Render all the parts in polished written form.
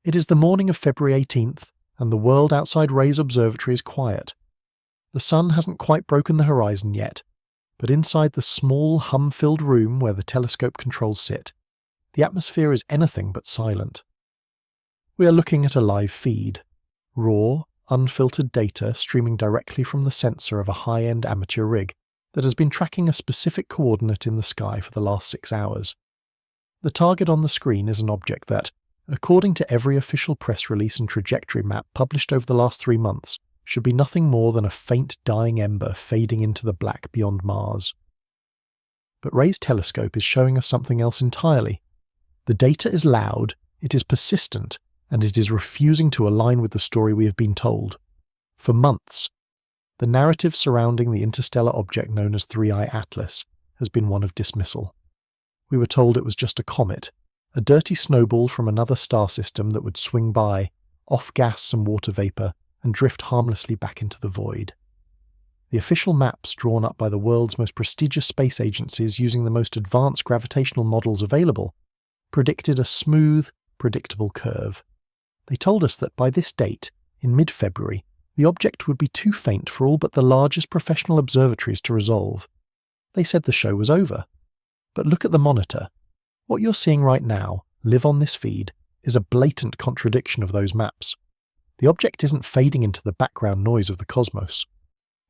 It is the morning of February 18th, and the world outside Ray's observatory is quiet. The sun hasn't quite broken the horizon yet, but inside the small, hum-filled room where the telescope controls sit, the atmosphere is anything but silent. We are looking at a live feed, raw, unfiltered data streaming directly from the sensor of a high-end amateur rig that has been tracking a specific coordinate in the sky for the last 6 hours. The target on the screen is an object that, according to every official press release and trajectory map published over the last 3 months, should be nothing more than a faint dying ember fading into the black beyond Mars. But Ray's telescope is showing us something else entirely. The data is loud, it is persistent, and it is refusing to align with the story we have been told. For months, the narrative surrounding the interstellar object known as 3I Atlas has been one of dismissal. We were told it was just a comet, a dirty snowball from another star system that would swing by, off-gas some water vapour, and drift harmlessly back into the void. The official maps drawn up by the world's most prestigious space agencies using the most advanced gravitational models available predicted a smooth, predictable curve. They told us that by this date, in mid-February, the object would be too faint for all but the largest professional observatories to resolve. They said the show was over. But look at the monitor. What you're seeing right now, live on this feed, is a blatant contradiction of those maps. The object isn't fading into the background noise of the cosmos.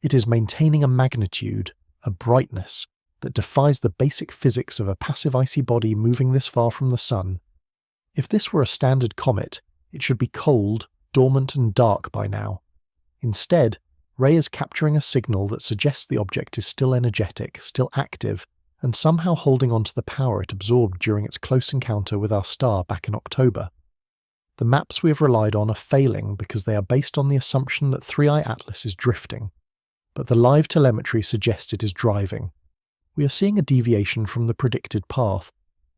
It is maintaining a magnitude, a brightness, that defies the basic physics of a passive icy body moving this far from the sun. If this were a standard comet, it should be cold, dormant and dark by now. Instead, Ray is capturing a signal that suggests the object is still energetic, still active, and somehow holding on to the power it absorbed during its close encounter with our star back in October. The maps we have relied on are failing because they are based on the assumption that 3I Atlas is drifting, but the live telemetry suggests it is driving. We are seeing a deviation from the predicted path,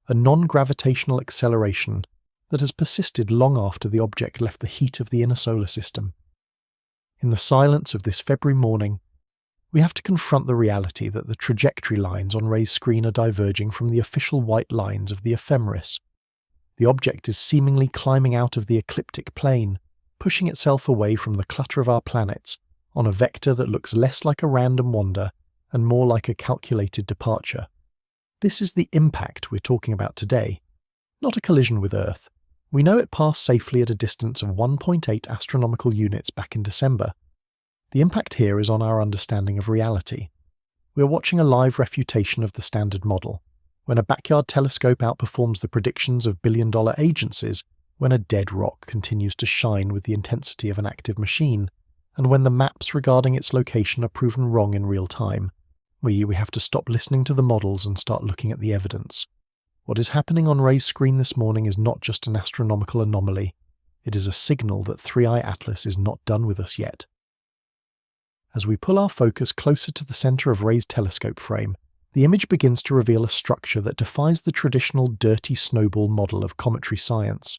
a non-gravitational acceleration that has persisted long after the object left the heat of the inner solar system. In the silence of this February morning, we have to confront the reality that the trajectory lines on Ray's screen are diverging from the official white lines of the ephemeris. The object is seemingly climbing out of the ecliptic plane, pushing itself away from the clutter of our planets on a vector that looks less like a random wander and more like a calculated departure. This is the impact we're talking about today, not a collision with Earth. We know it passed safely at a distance of 1.8 astronomical units back in December. The impact here is on our understanding of reality. We are watching a live refutation of the standard model, when a backyard telescope outperforms the predictions of billion-dollar agencies, when a dead rock continues to shine with the intensity of an active machine, and when the maps regarding its location are proven wrong in real time. We have to stop listening to the models and start looking at the evidence. What is happening on Ray's screen this morning is not just an astronomical anomaly. It is a signal that 3I Atlas is not done with us yet. As we pull our focus closer to the center of Ray's telescope frame, the image begins to reveal a structure that defies the traditional dirty snowball model of cometary science.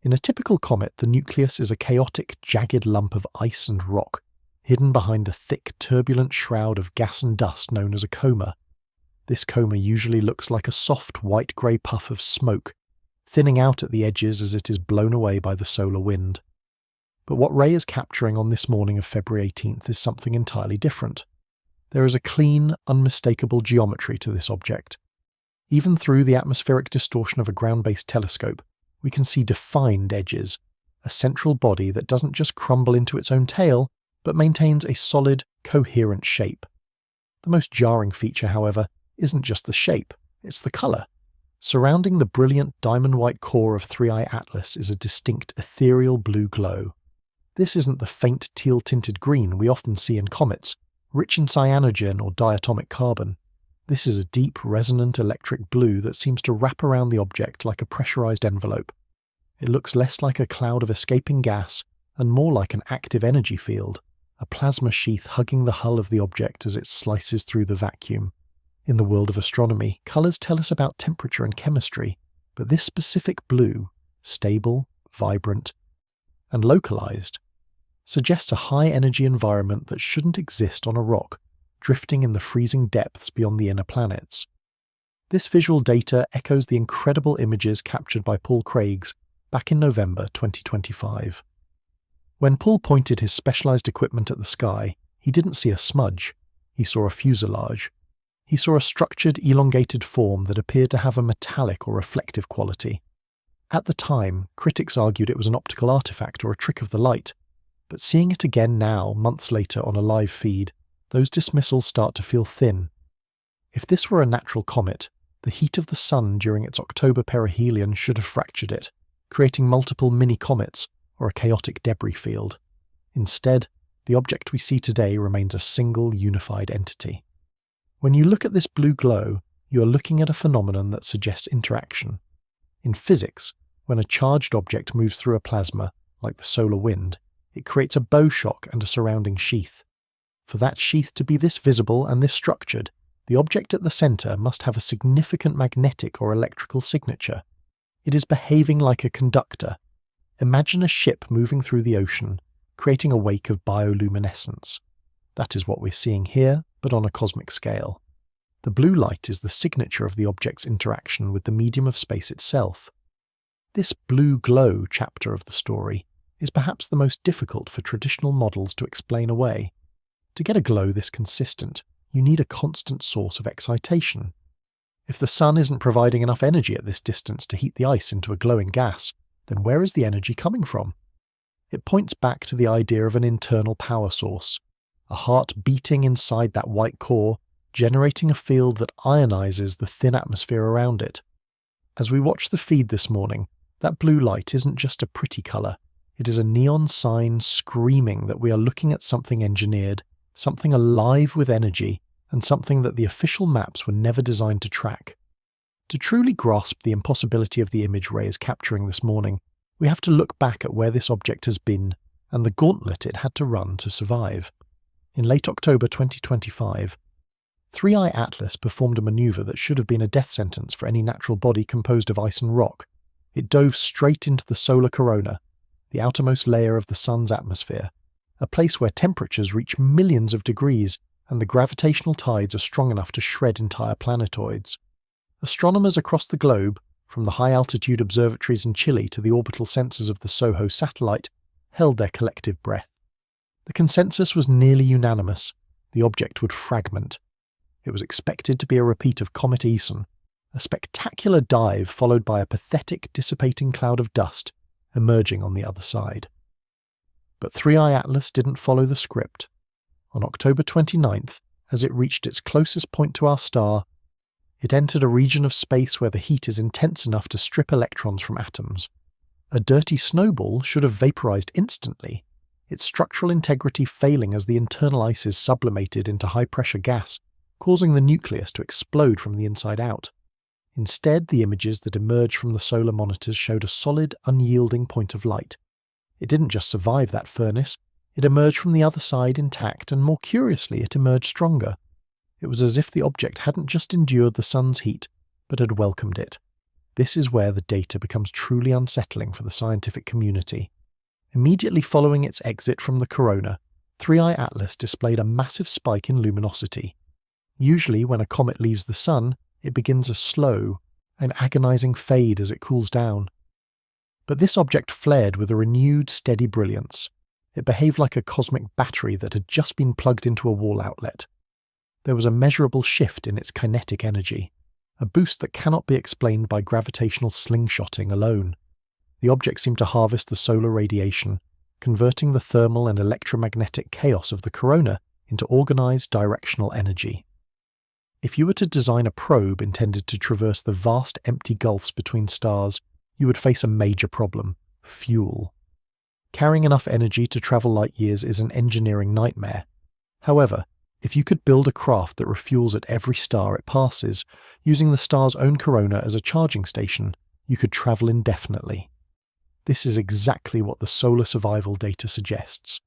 In a typical comet, the nucleus is a chaotic, jagged lump of ice and rock, hidden behind a thick, turbulent shroud of gas and dust known as a coma. This coma usually looks like a soft, white-grey puff of smoke, thinning out at the edges as it is blown away by the solar wind. But what Ray is capturing on this morning of February 18th is something entirely different. There is a clean, unmistakable geometry to this object. Even through the atmospheric distortion of a ground-based telescope, we can see defined edges, a central body that doesn't just crumble into its own tail, but maintains a solid, coherent shape. The most jarring feature, however, isn't just the shape, it's the colour. Surrounding the brilliant diamond-white core of 3I Atlas is a distinct ethereal blue glow. This isn't the faint teal-tinted green we often see in comets, rich in cyanogen or diatomic carbon. This is a deep, resonant electric blue that seems to wrap around the object like a pressurized envelope. It looks less like a cloud of escaping gas and more like an active energy field, a plasma sheath hugging the hull of the object as it slices through the vacuum. In the world of astronomy, colors tell us about temperature and chemistry, but this specific blue, stable, vibrant, and localized, suggests a high-energy environment that shouldn't exist on a rock, drifting in the freezing depths beyond the inner planets. This visual data echoes the incredible images captured by Paul Craig's back in November 2025. When Paul pointed his specialized equipment at the sky, he didn't see a smudge. He saw a fuselage. He saw a structured, elongated form that appeared to have a metallic or reflective quality. At the time, critics argued it was an optical artifact or a trick of the light, but seeing it again now, months later on a live feed, those dismissals start to feel thin. If this were a natural comet, the heat of the sun during its October perihelion should have fractured it, creating multiple mini-comets or a chaotic debris field. Instead, the object we see today remains a single unified entity. When you look at this blue glow, you are looking at a phenomenon that suggests interaction. In physics, when a charged object moves through a plasma, like the solar wind, it creates a bow shock and a surrounding sheath. For that sheath to be this visible and this structured, the object at the center must have a significant magnetic or electrical signature. It is behaving like a conductor. Imagine a ship moving through the ocean, creating a wake of bioluminescence. That is what we're seeing here, but on a cosmic scale. The blue light is the signature of the object's interaction with the medium of space itself. This blue glow chapter of the story is perhaps the most difficult for traditional models to explain away. To get a glow this consistent, you need a constant source of excitation. If the sun isn't providing enough energy at this distance to heat the ice into a glowing gas, then where is the energy coming from? It points back to the idea of an internal power source, a heart beating inside that white core, generating a field that ionizes the thin atmosphere around it. As we watch the feed this morning, that blue light isn't just a pretty colour, it is a neon sign screaming that we are looking at something engineered, something alive with energy, and something that the official maps were never designed to track. To truly grasp the impossibility of the image Ray is capturing this morning, we have to look back at where this object has been and the gauntlet it had to run to survive. In late October 2025, 3i Atlas performed a maneuver that should have been a death sentence for any natural body composed of ice and rock. It dove straight into the solar corona, the outermost layer of the sun's atmosphere, a place where temperatures reach millions of degrees and the gravitational tides are strong enough to shred entire planetoids. Astronomers across the globe, from the high-altitude observatories in Chile to the orbital sensors of the SOHO satellite, held their collective breath. The consensus was nearly unanimous. The object would fragment. It was expected to be a repeat of Comet Eason, a spectacular dive followed by a pathetic, dissipating cloud of dust emerging on the other side. But 3i Atlas didn't follow the script. On October 29th, as it reached its closest point to our star, it entered a region of space where the heat is intense enough to strip electrons from atoms. A dirty snowball should have vaporized instantly, its structural integrity failing as the internal ice is sublimated into high-pressure gas, causing the nucleus to explode from the inside out. Instead, the images that emerged from the solar monitors showed a solid, unyielding point of light. It didn't just survive that furnace, it emerged from the other side intact, and more curiously, it emerged stronger. It was as if the object hadn't just endured the sun's heat, but had welcomed it. This is where the data becomes truly unsettling for the scientific community. Immediately following its exit from the corona, 3i Atlas displayed a massive spike in luminosity. Usually, when a comet leaves the sun, it begins a slow, an agonizing fade as it cools down. But this object flared with a renewed, steady brilliance. It behaved like a cosmic battery that had just been plugged into a wall outlet. There was a measurable shift in its kinetic energy, a boost that cannot be explained by gravitational slingshotting alone. The object seemed to harvest the solar radiation, converting the thermal and electromagnetic chaos of the corona into organized directional energy. If you were to design a probe intended to traverse the vast empty gulfs between stars, you would face a major problem: fuel. Carrying enough energy to travel light years is an engineering nightmare. However, if you could build a craft that refuels at every star it passes, using the star's own corona as a charging station, you could travel indefinitely. This is exactly what the solar survival data suggests.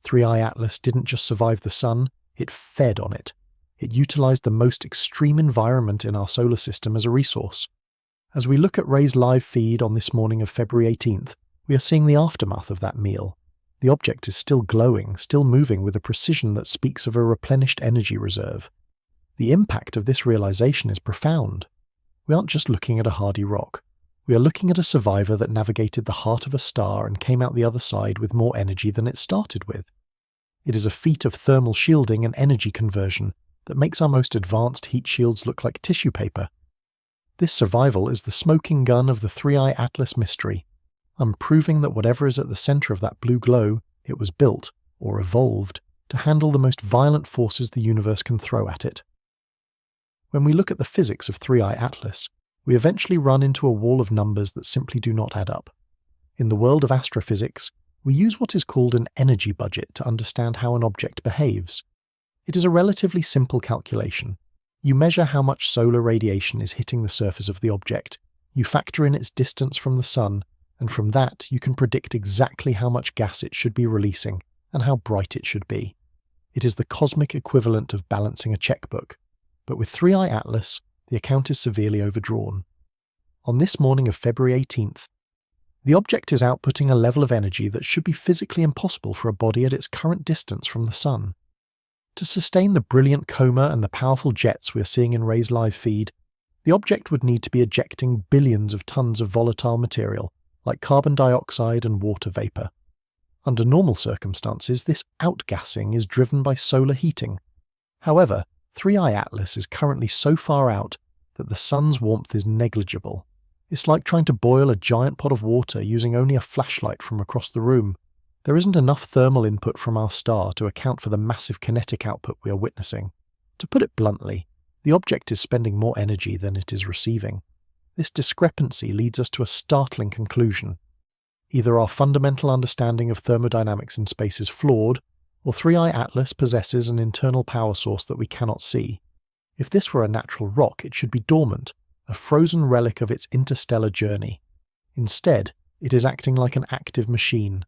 3i Atlas didn't just survive the sun, it fed on it. It utilized the most extreme environment in our solar system as a resource. As we look at Ray's live feed on this morning of February 18th, we are seeing the aftermath of that meal. The object is still glowing, still moving with a precision that speaks of a replenished energy reserve. The impact of this realization is profound. We aren't just looking at a hardy rock. We are looking at a survivor that navigated the heart of a star and came out the other side with more energy than it started with. It is a feat of thermal shielding and energy conversion that makes our most advanced heat shields look like tissue paper. This survival is the smoking gun of the 3i Atlas mystery. I'm proving that whatever is at the center of that blue glow, it was built, or evolved, to handle the most violent forces the universe can throw at it. When we look at the physics of 3i Atlas, we eventually run into a wall of numbers that simply do not add up. In the world of astrophysics, we use what is called an energy budget to understand how an object behaves. It is a relatively simple calculation. You measure how much solar radiation is hitting the surface of the object, you factor in its distance from the sun, and from that you can predict exactly how much gas it should be releasing and how bright it should be. It is the cosmic equivalent of balancing a checkbook. But with 3i Atlas, the account is severely overdrawn. On this morning of February 18th, the object is outputting a level of energy that should be physically impossible for a body at its current distance from the sun. To sustain the brilliant coma and the powerful jets we are seeing in Ray's live feed, the object would need to be ejecting billions of tons of volatile material, like carbon dioxide and water vapor. Under normal circumstances, this outgassing is driven by solar heating. However, 3i Atlas is currently so far out that the sun's warmth is negligible. It's like trying to boil a giant pot of water using only a flashlight from across the room. There isn't enough thermal input from our star to account for the massive kinetic output we are witnessing. To put it bluntly, the object is spending more energy than it is receiving. This discrepancy leads us to a startling conclusion. Either our fundamental understanding of thermodynamics in space is flawed, or 3i Atlas possesses an internal power source that we cannot see. If this were a natural rock, it should be dormant, a frozen relic of its interstellar journey. Instead, it is acting like an active machine.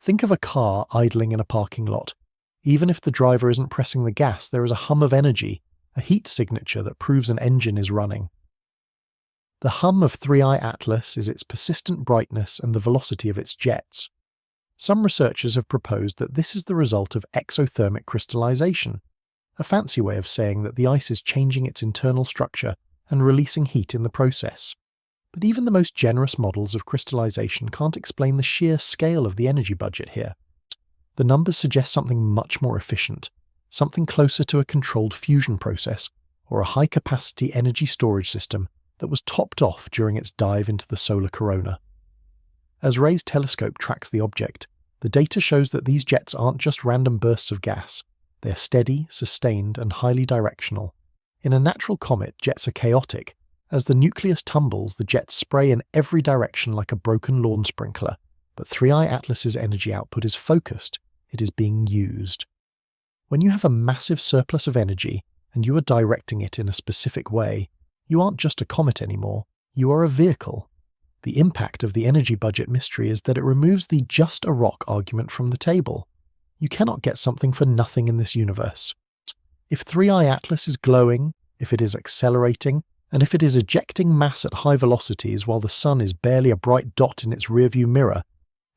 Think of a car idling in a parking lot. Even if the driver isn't pressing the gas, there is a hum of energy, a heat signature that proves an engine is running. The hum of 3i Atlas is its persistent brightness and the velocity of its jets. Some researchers have proposed that this is the result of exothermic crystallization, a fancy way of saying that the ice is changing its internal structure and releasing heat in the process. But even the most generous models of crystallization can't explain the sheer scale of the energy budget here. The numbers suggest something much more efficient, something closer to a controlled fusion process or a high-capacity energy storage system that was topped off during its dive into the solar corona. As Ray's telescope tracks the object, the data shows that these jets aren't just random bursts of gas. They are steady, sustained, and highly directional. In a natural comet, jets are chaotic. As the nucleus tumbles, the jets spray in every direction like a broken lawn sprinkler. But 3i Atlas's energy output is focused. It is being used. When you have a massive surplus of energy, and you are directing it in a specific way, you aren't just a comet anymore. You are a vehicle. The impact of the energy budget mystery is that it removes the just a rock argument from the table. You cannot get something for nothing in this universe. If 3i Atlas is glowing, if it is accelerating, and if it is ejecting mass at high velocities while the sun is barely a bright dot in its rearview mirror,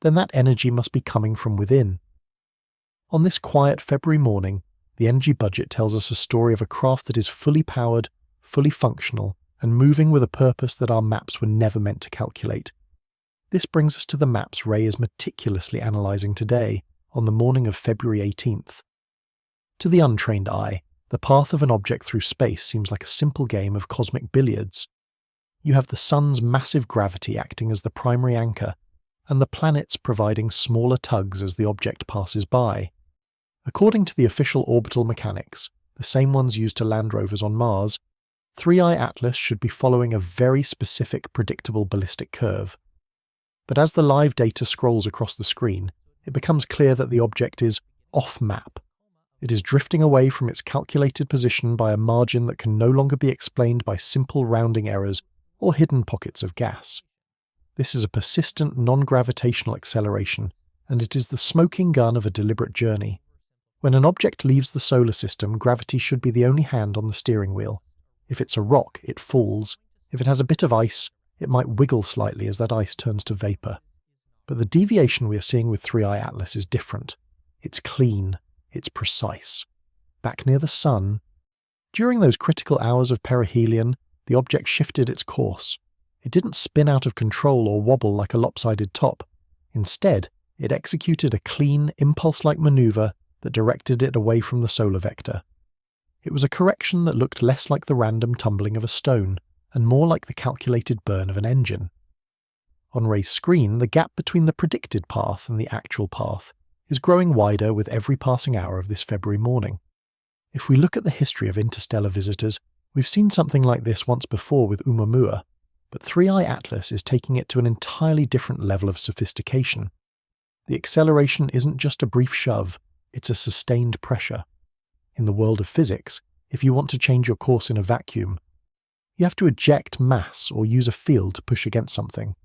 then that energy must be coming from within. On this quiet February morning, the energy budget tells us a story of a craft that is fully powered, fully functional, and moving with a purpose that our maps were never meant to calculate. This brings us to the maps Ray is meticulously analysing today, on the morning of February 18th. To the untrained eye, the path of an object through space seems like a simple game of cosmic billiards. You have the sun's massive gravity acting as the primary anchor, and the planets providing smaller tugs as the object passes by. According to the official orbital mechanics, the same ones used to land rovers on Mars, 3i Atlas should be following a very specific, predictable ballistic curve. But as the live data scrolls across the screen, it becomes clear that the object is off-map. It is drifting away from its calculated position by a margin that can no longer be explained by simple rounding errors or hidden pockets of gas. This is a persistent non-gravitational acceleration, and it is the smoking gun of a deliberate journey. When an object leaves the solar system, gravity should be the only hand on the steering wheel. If it's a rock, it falls. If it has a bit of ice, it might wiggle slightly as that ice turns to vapor. But the deviation we are seeing with 3i Atlas is different. It's clean. It's precise. Back near the sun, during those critical hours of perihelion, the object shifted its course. It didn't spin out of control or wobble like a lopsided top. Instead, it executed a clean, impulse-like maneuver that directed it away from the solar vector. It was a correction that looked less like the random tumbling of a stone, and more like the calculated burn of an engine. On Ray's screen, the gap between the predicted path and the actual path is growing wider with every passing hour of this February morning. If we look at the history of interstellar visitors, we've seen something like this once before with Oumuamua, but 3i Atlas is taking it to an entirely different level of sophistication. The acceleration isn't just a brief shove, it's a sustained pressure. In the world of physics, if you want to change your course in a vacuum, you have to eject mass or use a field to push against something.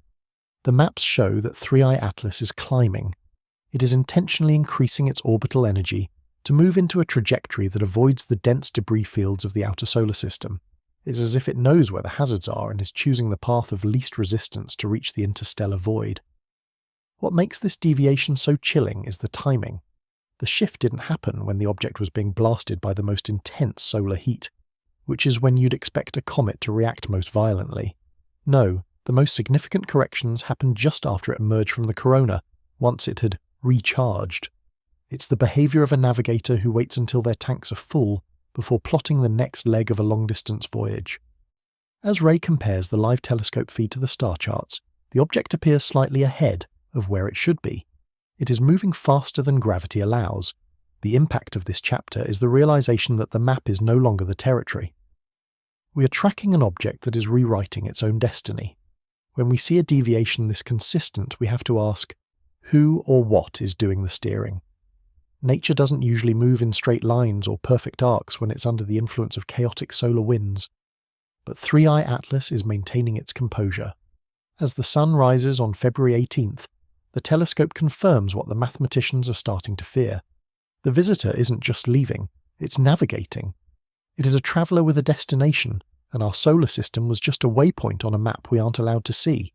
The maps show that 3i Atlas is climbing. It is intentionally increasing its orbital energy to move into a trajectory that avoids the dense debris fields of the outer solar system. It's as if it knows where the hazards are and is choosing the path of least resistance to reach the interstellar void. What makes this deviation so chilling is the timing. The shift didn't happen when the object was being blasted by the most intense solar heat, which is when you'd expect a comet to react most violently. No, the most significant corrections happened just after it emerged from the corona, once it had recharged. It's the behaviour of a navigator who waits until their tanks are full before plotting the next leg of a long-distance voyage. As Ray compares the live telescope feed to the star charts, the object appears slightly ahead of where it should be. It is moving faster than gravity allows. The impact of this chapter is the realization that the map is no longer the territory. We are tracking an object that is rewriting its own destiny. When we see a deviation this consistent, we have to ask, who or what is doing the steering? Nature doesn't usually move in straight lines or perfect arcs when it's under the influence of chaotic solar winds. But 3i Atlas is maintaining its composure. As the sun rises on February 18th, the telescope confirms what the mathematicians are starting to fear. The visitor isn't just leaving, it's navigating. It is a traveller with a destination, and our solar system was just a waypoint on a map we aren't allowed to see.